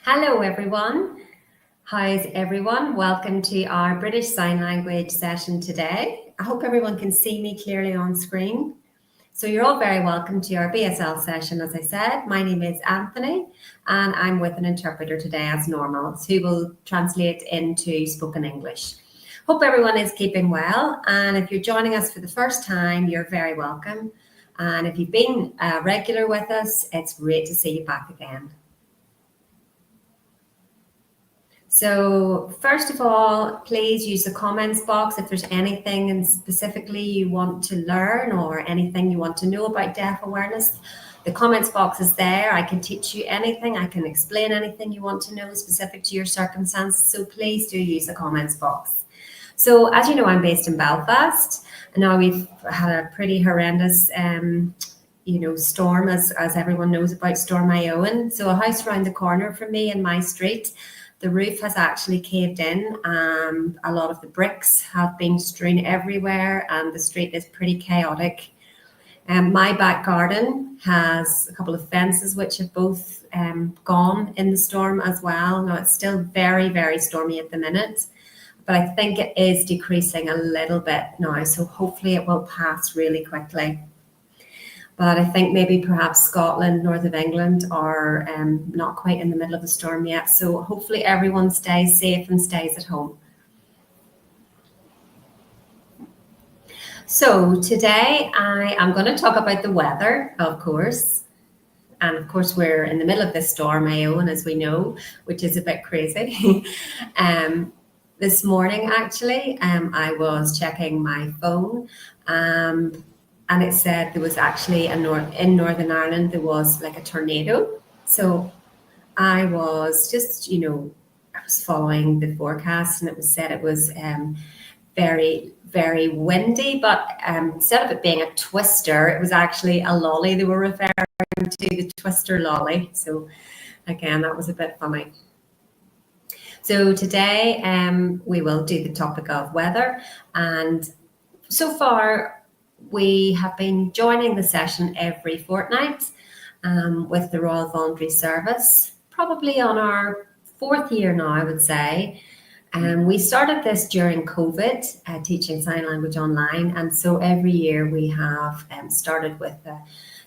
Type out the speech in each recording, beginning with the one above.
Hello everyone. How's everyone? Welcome to our British Sign Language session today. I hope everyone can see me clearly on screen. So you're all very welcome to our BSL session. As I said, my name is Anthony and I'm with an interpreter today as normal who will translate into spoken English. Hope everyone is keeping well, and if you're joining us for the first time, you're very welcome. And if you've been regular with us, it's great to see you back again. So first of all, please use the comments box if there's anything and specifically you want to learn or anything you want to know about deaf awareness. The comments box is there. I can teach you anything. I can explain anything you want to know specific to your circumstances. So please do use the comments box. So as you know, I'm based in Belfast. And now we've had a pretty horrendous storm, as everyone knows about Storm Ioan. So a house around the corner from me in my street, the roof has actually caved in. A lot of the bricks have been strewn everywhere and the street is pretty chaotic. My back garden has a couple of fences which have both gone in the storm as well. Now it's still very, very stormy at the minute, but I think it is decreasing a little bit now. So hopefully it will pass really quickly. But I think maybe perhaps Scotland, north of England, are not quite in the middle of the storm yet. So hopefully everyone stays safe and stays at home. So today I am going to talk about the weather, of course. And of course, we're in the middle of this storm, Ioan, as we know, which is a bit crazy. This morning, actually, I was checking my phone. And it said there was actually in Northern Ireland, there was like a tornado. So I was just, I was following the forecast and it was said it was very, very windy, but instead of it being a twister, it was actually a lolly. They were referring to the twister lolly. So again, that was a bit funny. So today we will do the topic of weather. And so far, we have been joining the session every fortnight with the Royal Voluntary Service, probably on our 4th year now, I would say. We started this during COVID, teaching sign language online. And so every year we have started with a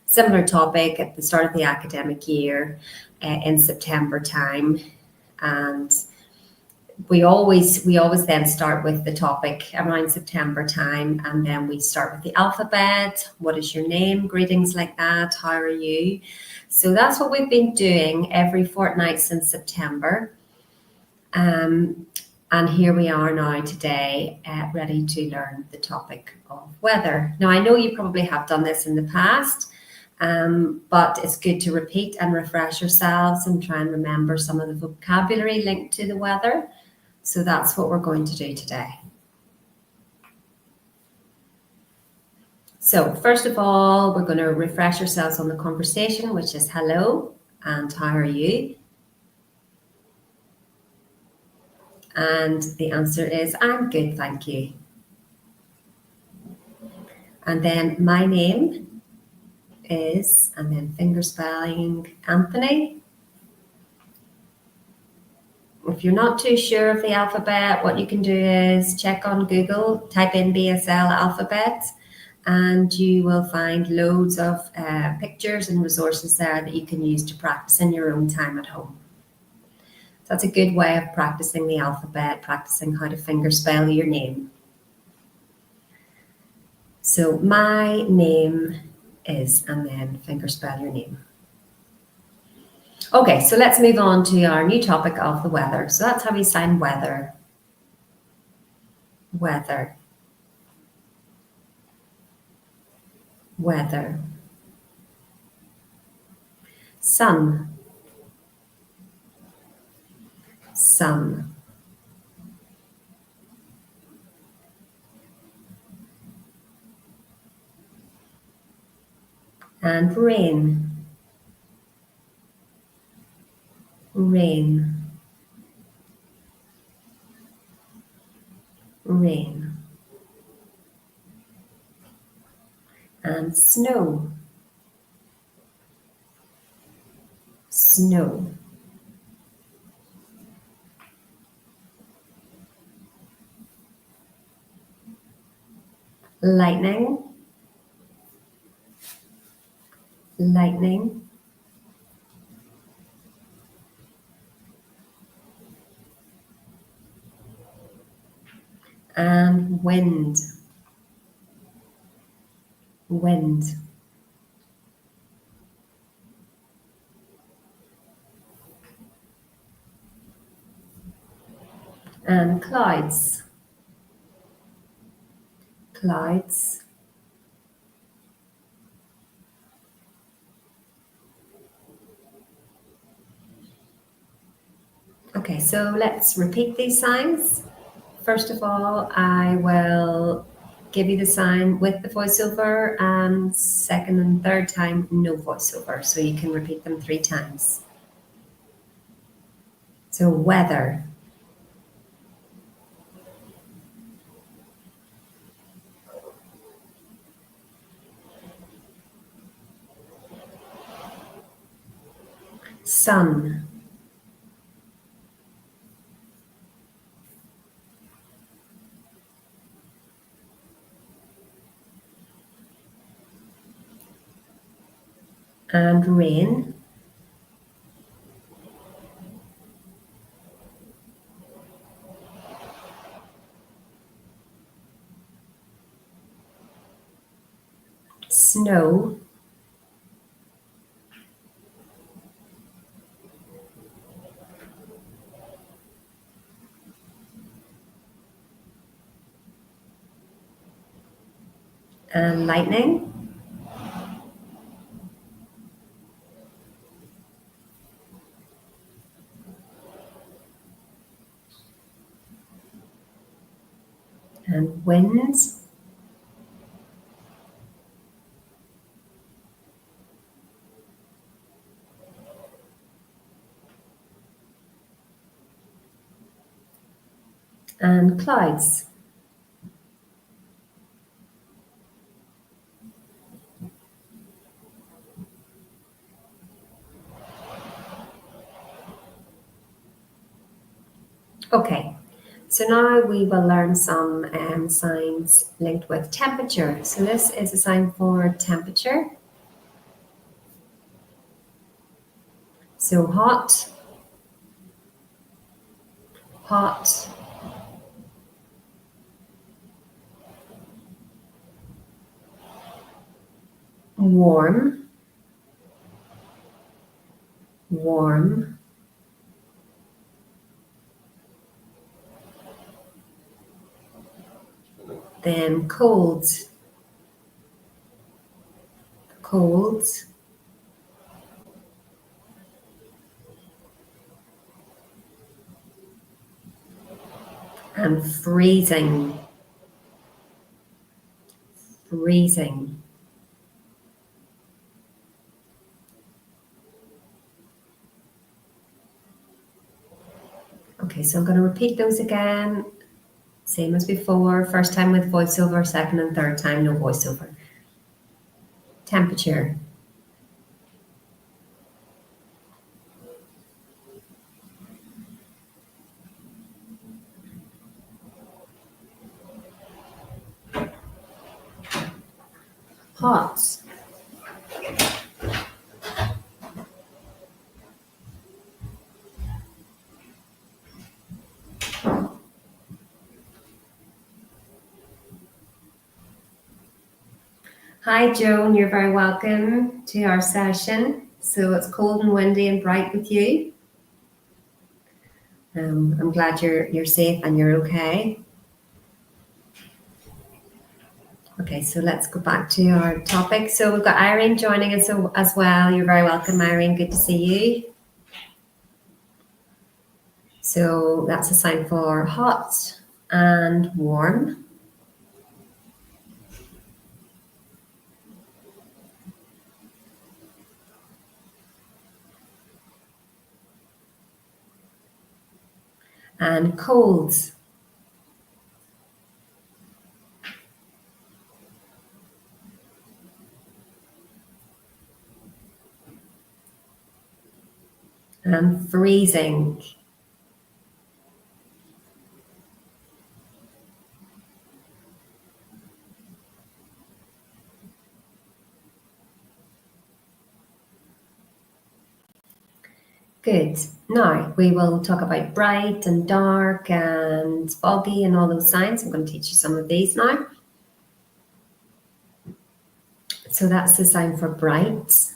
similar topic at the start of the academic year in September time. And we always then start with the topic around September time, and then we start with the alphabet. What is your name? Greetings like that. How are you? So that's what we've been doing every fortnight since September. And here we are now today, ready to learn the topic of weather. Now, I know you probably have done this in the past, but it's good to repeat and refresh yourselves and try and remember some of the vocabulary linked to the weather. So that's what we're going to do today. So first of all, we're going to refresh ourselves on the conversation, which is hello and how are you? And the answer is I'm good, thank you. And then my name is, and then finger spelling, Anthony. If you're not too sure of the alphabet, what you can do is check on Google, type in BSL alphabet, and you will find loads of pictures and resources there that you can use to practice in your own time at home. So that's a good way of practicing the alphabet, practicing how to finger spell your name. So my name is, and then finger spell your name. Okay, so let's move on to our new topic of the weather. So that's how we sign weather. Weather. Weather. Sun. Sun. And rain. Rain. Rain. And snow. Snow. lightning, lightning, and wind, wind. And clouds, clouds. Okay, so let's repeat these signs. First of all, I will give you the sign with the voiceover, and second and third time, no voiceover. So you can repeat them 3 times. So weather, sun, and rain, snow, and lightning, and winds, and clouds. Okay, so now we will learn some signs linked with temperature. So this is a sign for temperature. So hot, hot, warm, warm, then cold, cold, and freezing, freezing. Okay, so I'm going to repeat those again, same as before. First time with voiceover, second and third time no voiceover. Temperature, hot, hi Joan, you're very welcome to our session. So it's cold and windy and bright with you. I'm glad you're safe and you're okay. Okay, so let's go back to our topic. So we've got Irene joining us as well. You're very welcome, Irene. Good to see you. So that's a sign for hot and warm. And cold. And freezing. Good. Now we will talk about bright and dark and foggy and all those signs. I'm going to teach you some of these now. So that's the sign for bright.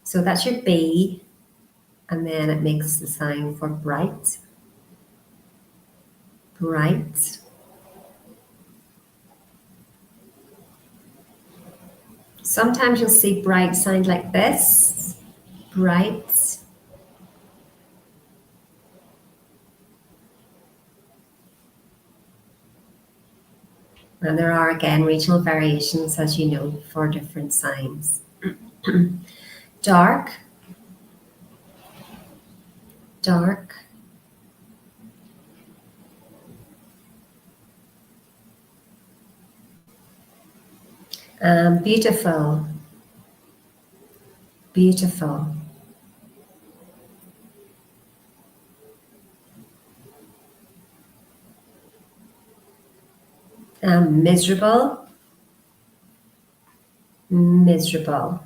So that's your B, and then it makes the sign for bright. Bright. Sometimes you'll see bright sound like this. Bright. And there are, again, regional variations, as you know, for different signs. Dark. Dark. Beautiful. Beautiful. Miserable. Miserable.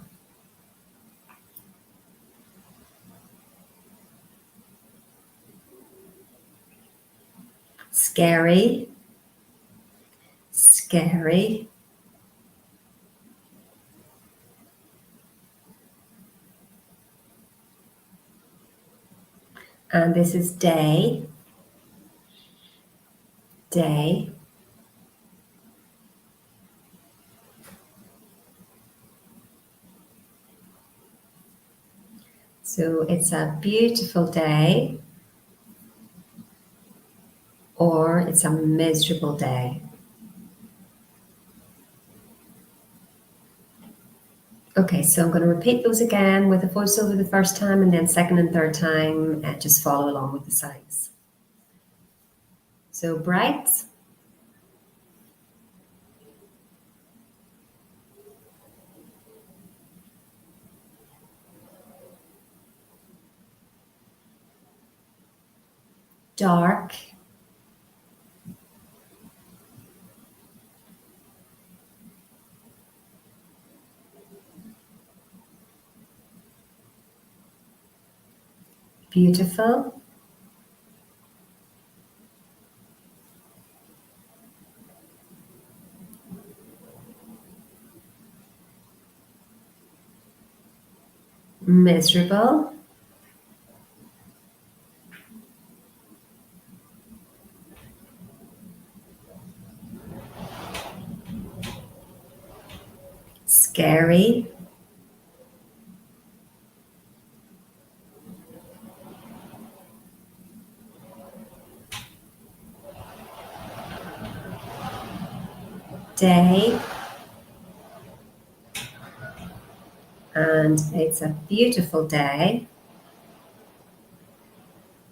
Scary. Scary. And this is day. Day. So it's a beautiful day, or it's a miserable day. Okay, so I'm going to repeat those again with a voiceover the first time, and then second and third time, just follow along with the signs. So bright. Dark. Beautiful. Miserable. Scary. Day. And it's a beautiful day,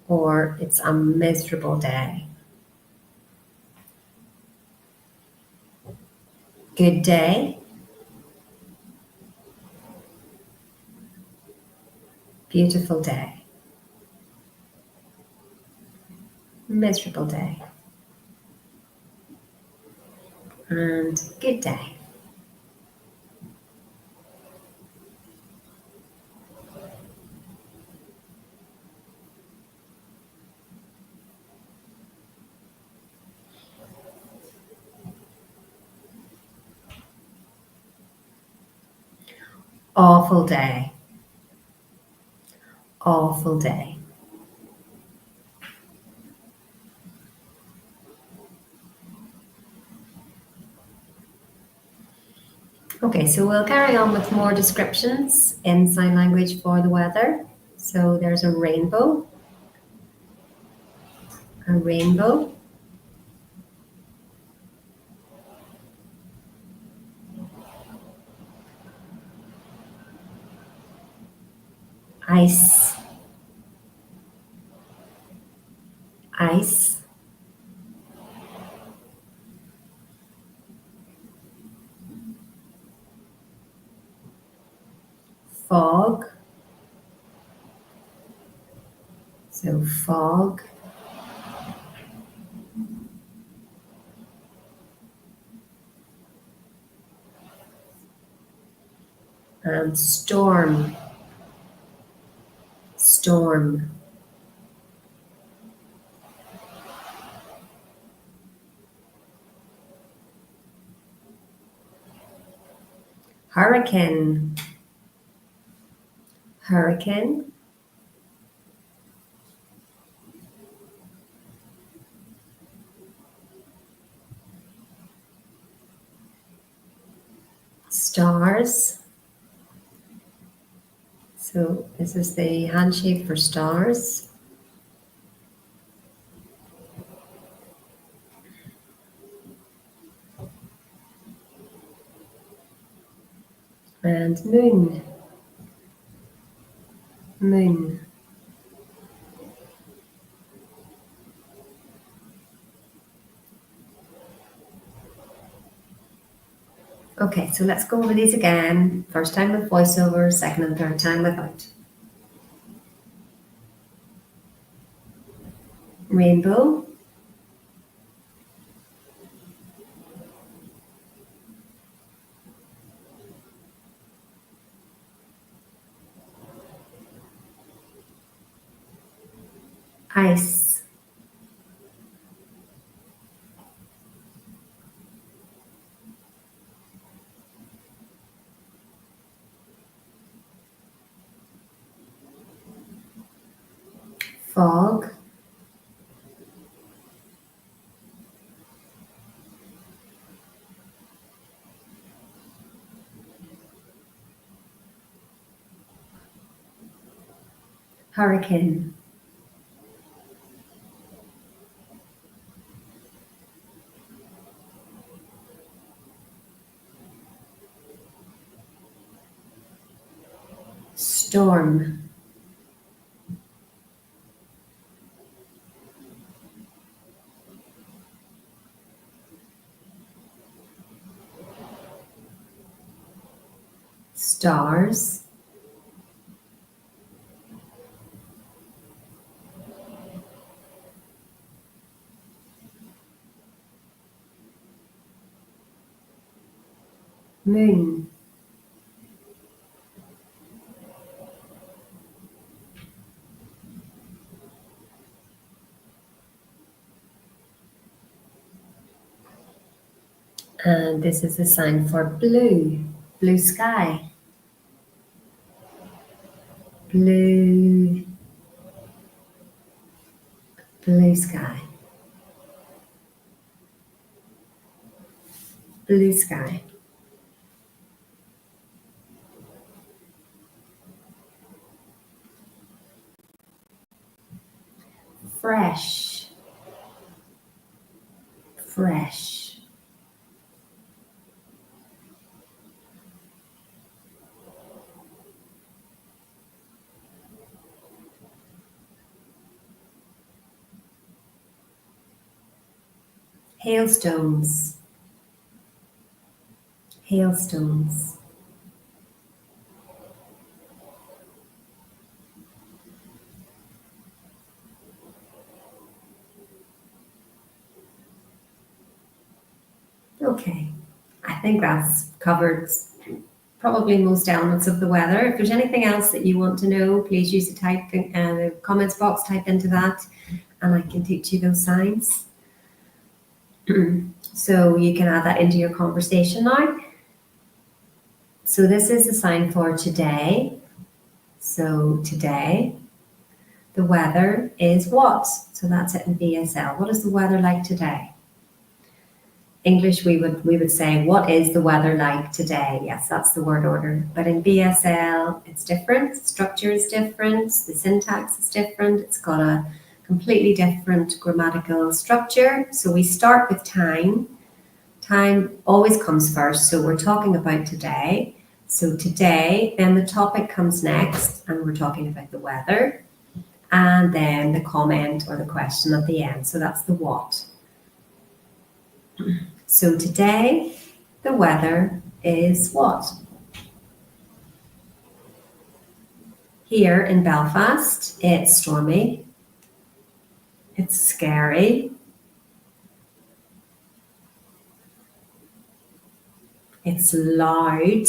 or it's a miserable day. Good day. Beautiful day. Miserable day. And good day. Awful day. Awful day. Okay, so we'll carry on with more descriptions in sign language for the weather. So there's a rainbow. A rainbow. Ice. Ice. Fog. So fog. And storm. storm, hurricane, hurricane, stars. So this is the handshake for stars. And moon, moon. Okay, so let's go over these again. First time with voiceover, second and third time without. Rainbow, ice, fog, hurricane, storm, stars, moon, and this is the sign for blue, blue sky, blue, blue sky, blue sky. Fresh, fresh, hailstones, hailstones, okay. I think that's covered probably most elements of the weather. If there's anything else that you want to know, please use the comments box, type into that, and I can teach you those signs. So you can add that into your conversation now. So this is the sign for today. So today, the weather is what? So that's it in BSL. What is the weather like today? English, we would say, what is the weather like today? Yes, that's the word order. But in BSL, it's different. The structure is different. The syntax is different. It's got a completely different grammatical structure. So we start with time. Time always comes first. So we're talking about today. So today, then the topic comes next, and we're talking about the weather. And then the comment or the question at the end. So that's the what. So today, the weather is what? Here in Belfast, it's stormy, it's scary, it's loud,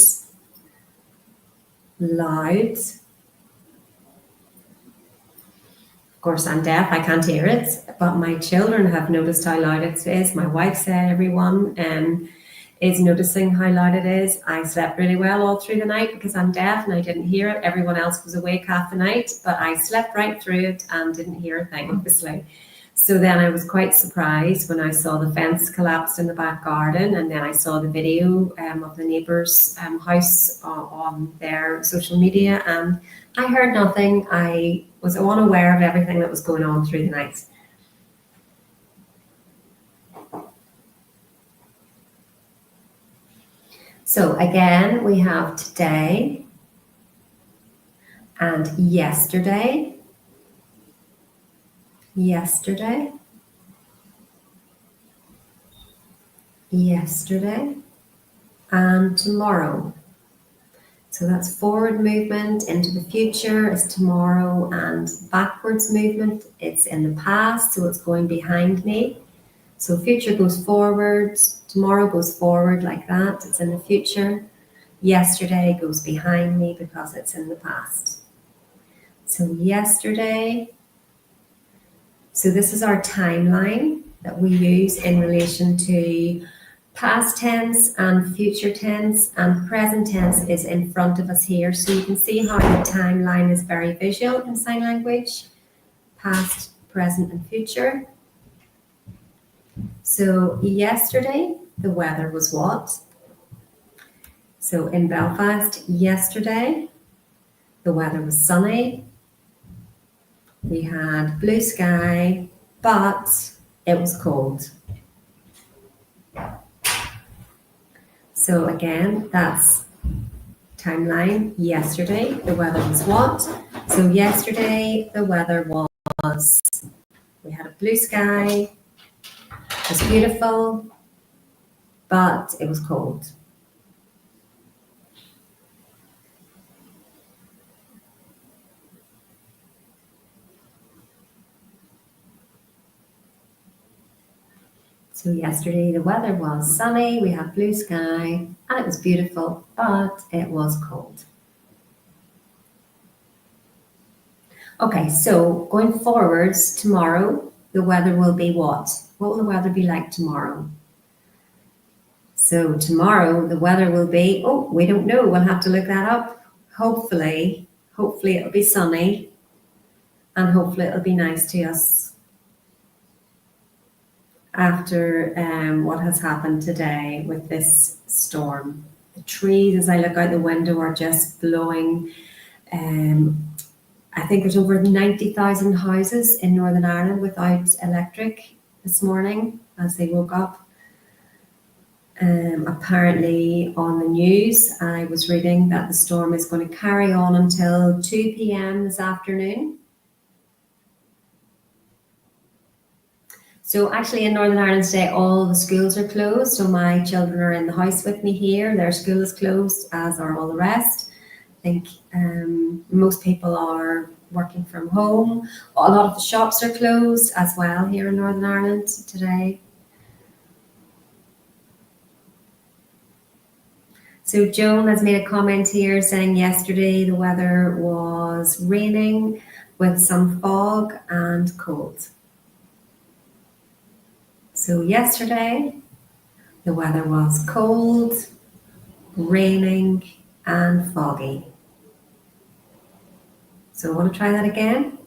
loud, course, I'm deaf, I can't hear it, but my children have noticed how loud it is. My wife said everyone is noticing how loud it is. I slept really well all through the night because I'm deaf and I didn't hear it. Everyone else was awake half the night, but I slept right through it and didn't hear a thing, obviously. So then I was quite surprised when I saw the fence collapsed in the back garden, and then I saw the video of the neighbour's house on their social media, and I heard nothing. I was unaware of everything that was going on through the night. So again, we have today and yesterday, yesterday, yesterday, and tomorrow. So that's forward movement into the future is tomorrow, and backwards movement, it's in the past, so it's going behind me. So future goes forward, tomorrow goes forward like that, it's in the future. Yesterday goes behind me because it's in the past. So yesterday, so this is our timeline that we use in relation to past tense and future tense, and present tense is in front of us here. So you can see how the timeline is very visual in sign language, past, present, and future. So yesterday, the weather was what? So in Belfast, yesterday, the weather was sunny. We had blue sky, but it was cold. So again, that's timeline. Yesterday, the weather was what? So yesterday, the weather was, we had a blue sky, it was beautiful, but it was cold. So yesterday the weather was sunny, we had blue sky, and it was beautiful, but it was cold. Okay, so going forwards, tomorrow, the weather will be what? What will the weather be like tomorrow? So tomorrow the weather will be, oh, we don't know, we'll have to look that up. Hopefully it'll be sunny, and hopefully it'll be nice to us after what has happened today with this storm. The trees, as I look out the window, are just blowing. I think there's over 90,000 houses in Northern Ireland without electric this morning as they woke up. Apparently on the news, I was reading that the storm is going to carry on until 2 p.m. this afternoon. So actually in Northern Ireland today, all the schools are closed. So my children are in the house with me here. Their school is closed, as are all the rest. I think most people are working from home. A lot of the shops are closed as well here in Northern Ireland today. So Joan has made a comment here saying yesterday the weather was raining with some fog and cold. So yesterday, the weather was cold, raining, and foggy. So I want to try that again.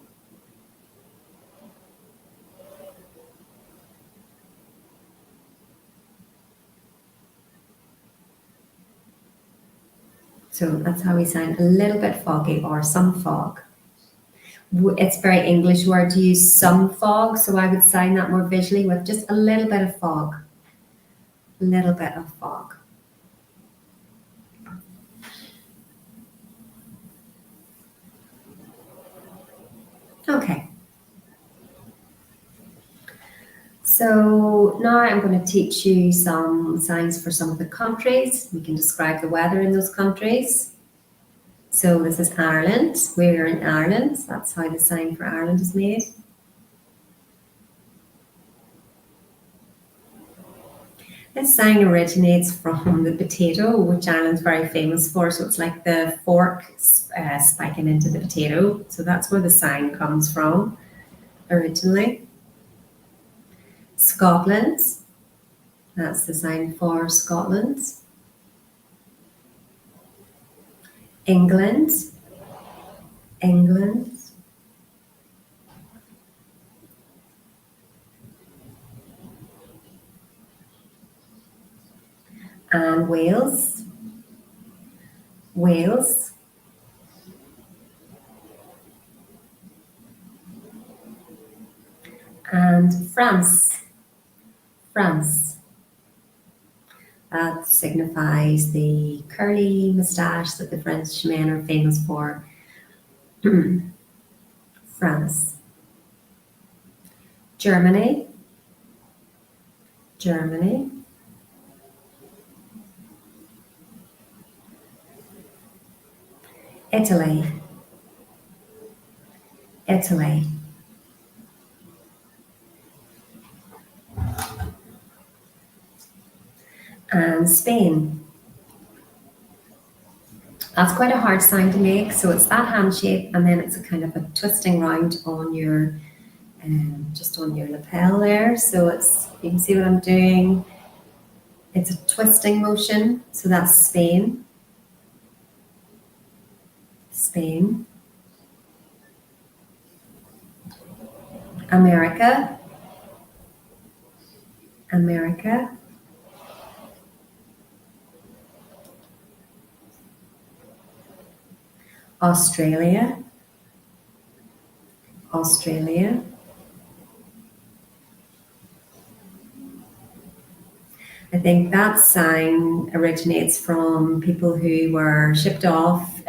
So that's how we sound, a little bit foggy or some fog. It's a very English word to use, some fog, so I would sign that more visually with just a little bit of fog. A little bit of fog. Okay. So now I'm going to teach you some signs for some of the countries. We can describe the weather in those countries. So this is Ireland. We're in Ireland. That's how the sign for Ireland is made. This sign originates from the potato, which Ireland's very famous for. So it's like the fork spiking into the potato. So that's where the sign comes from. originally. Scotland, that's the sign for Scotland. England, England. And Wales, Wales. And France, France. That signifies the curly moustache that the French men are famous for. France. Germany, Germany. Italy, Italy. And Spain. That's quite a hard sign to make. So it's that hand shape, and then it's a kind of a twisting round on your, just on your lapel there. So it's, you can see what I'm doing. It's a twisting motion. So that's Spain, Spain. America, America. Australia, Australia. I think that sign originates from people who were shipped off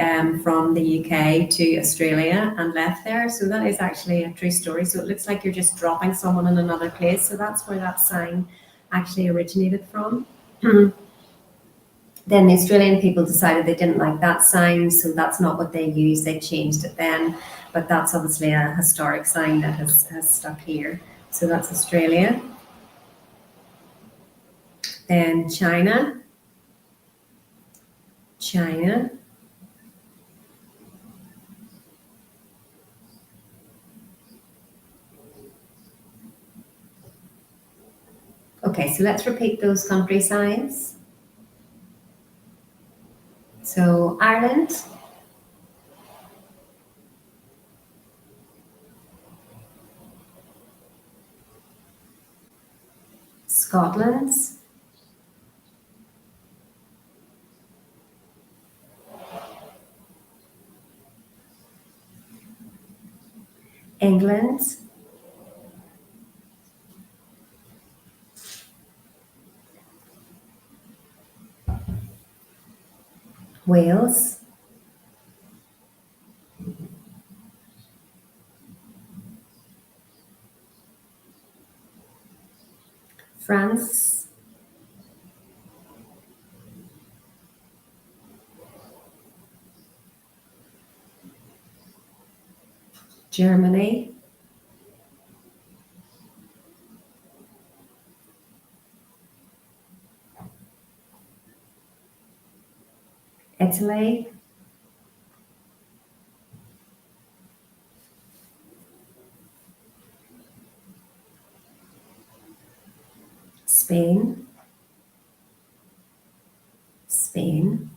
from the UK to Australia and left there. So that is actually a true story. So it looks like you're just dropping someone in another place. So that's where that sign actually originated from. Then the Australian people decided they didn't like that sign, so that's not what they used. They changed it then, but that's obviously a historic sign that has stuck here. So that's Australia. Then China, China. Okay, so let's repeat those country signs. So Ireland, Scotland, England, Wales, France, Germany, Italy, Spain, Spain,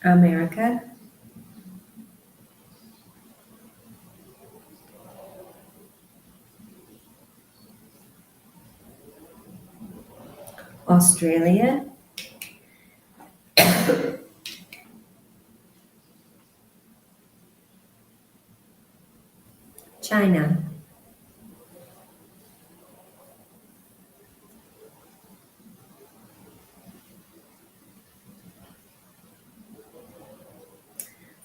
America, Australia, China.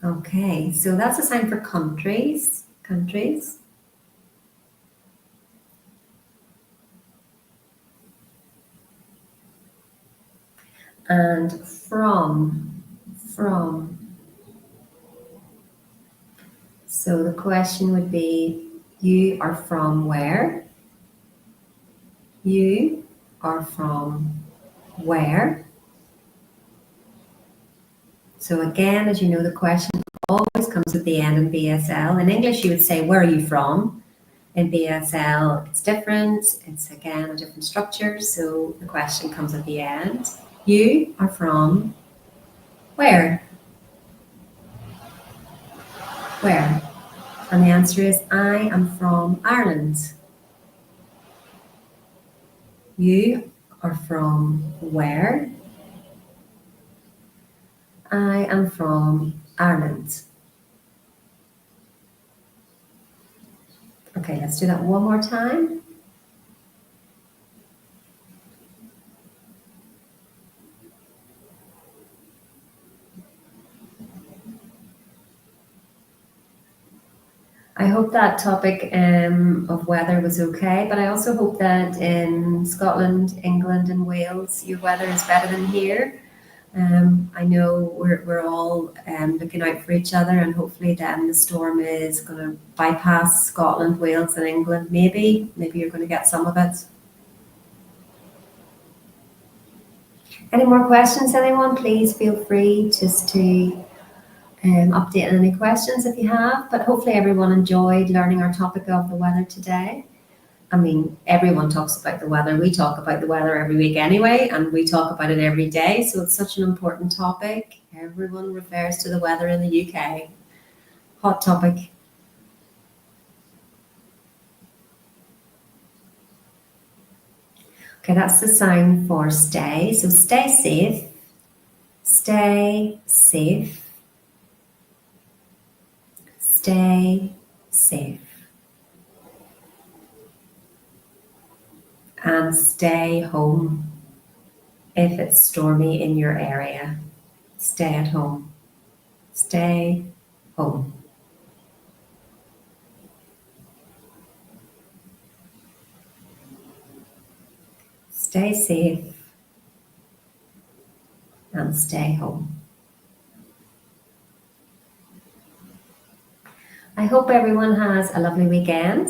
Okay, so that's a sign for countries, countries. And from. So the question would be, you are from where? You are from where? So again, as you know, the question always comes at the end in BSL. In English, you would say, where are you from? In BSL, it's different. It's again a different structure. So the question comes at the end. You are from where? Where? And the answer is, I am from Ireland. You are from where? I am from Ireland. Okay, let's do that one more time. I hope that topic of weather was okay, but I also hope that in Scotland, England, and Wales, your weather is better than here. I know we're all looking out for each other, and hopefully then the storm is going to bypass Scotland, Wales, and England. Maybe you're going to get some of it. Any more questions, anyone? Please feel free just to update on any questions if you have, but hopefully everyone enjoyed learning our topic of the weather today. I mean, everyone talks about the weather. We talk about the weather every week anyway, and we talk about it every day. So it's such an important topic. Everyone refers to the weather in the UK. Hot topic. Okay, that's the sign for stay. So stay safe. Stay safe. Stay safe. And stay home if it's stormy in your area. Stay at home. Stay home. Stay safe and stay home. I hope everyone has a lovely weekend.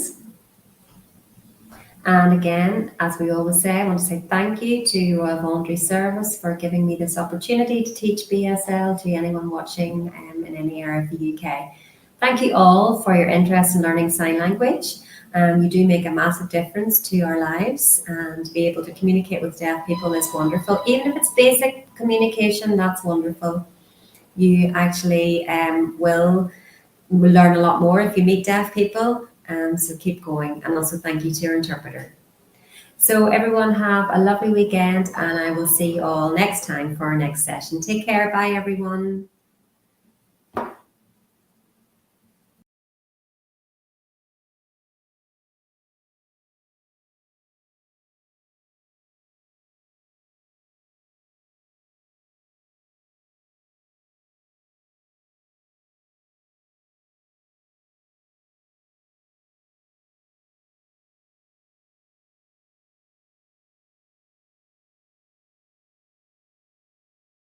And again, as we always say, I want to say thank you to Royal Voluntary Service for giving me this opportunity to teach BSL to anyone watching in any area of the UK. Thank you all for your interest in learning sign language. You do make a massive difference to our lives, and to be able to communicate with deaf people is wonderful. Even if it's basic communication, that's wonderful. You actually will learn a lot more if you meet deaf people. So keep going, and also thank you to your interpreter. So everyone have a lovely weekend, and I will see you all next time for our next session. Take care. Bye, everyone.